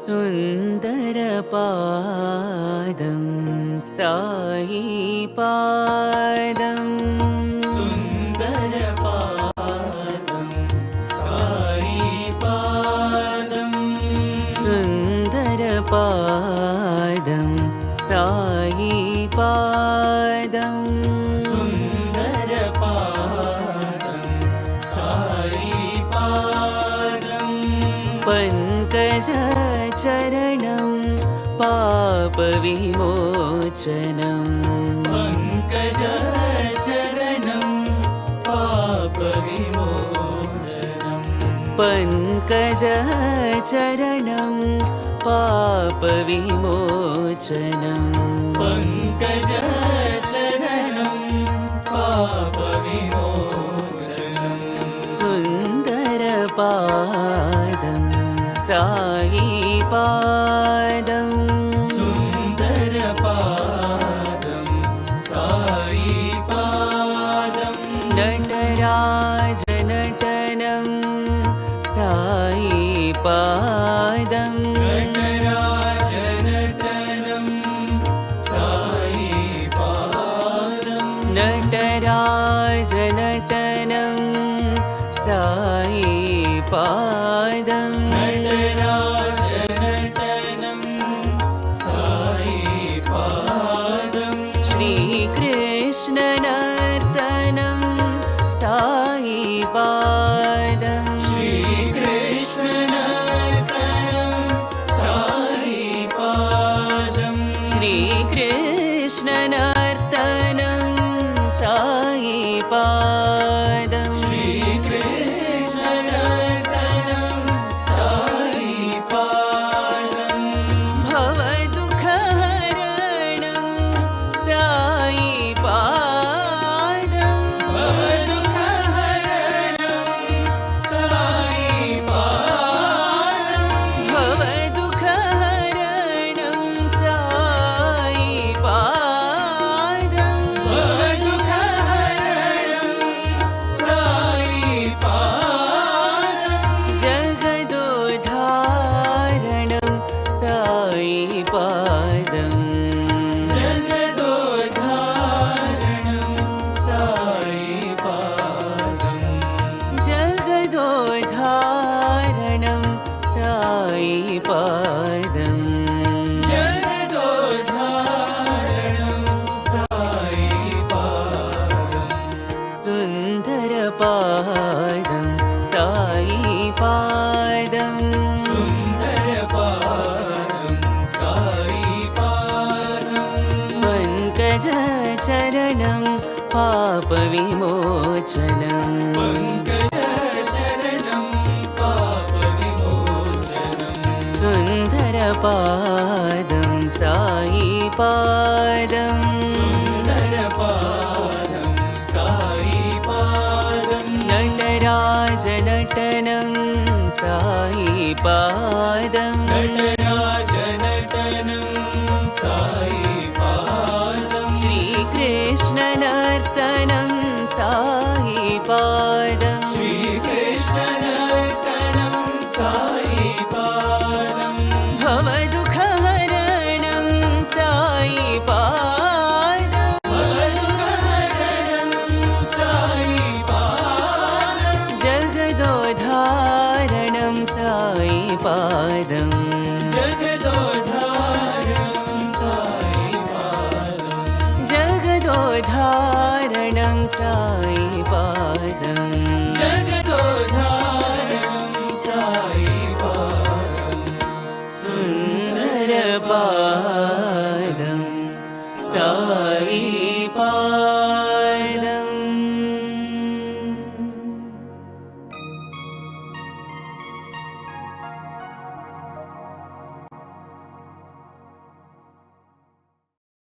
सुन्दरपादं सायिपादं सुन्दरपादं सायिपादं सुन्दरपादं सायिपादं सुन्दरपादं सायिपादं पङ्कजचरणं पापविमोचनं पङ्कजचरणं पापविमोचनं पङ्कजचरणं पापविमोचनं पङ्कजचरणं पापविमोचनं सुन्दरपादं सायिपादं सुन्दरपादं सायिपादं नटराजनटनं सायिपादं नटराजनटनं सायिपादं नटराजनटनं सायिपादं नटराजनटनं सायिपादं श्रीकृष्णनर्तनं सायिपादं श्रीकृष्णनर्तनं सायिपादं श्रीकृष्णनर्तनं सायिपादं श्रीकृष्णनर्तनं सायिपादं भवदुःखहरणं सायिपादं भवदुःखहरणं सायिपादं भवदुःखहरणं सायिपादं भवदुःखहरणं सायिपादं जगदोद्धारणं सायिपादं जगदोद्धारणं सायिपादं जगदोद्धारणं सायिपादं जगदोद्धारणं सायिपादं सुन्दरपादं सायिपादं सुन्दरपादं सायिपादं पङ्कजचरणं पापविमोचनं पङ्कजचरणं पापविमोचनं सुन्दरपादं सायिपादं सुन्दरपादं सायिपादं नटराजनटनं सायिपादं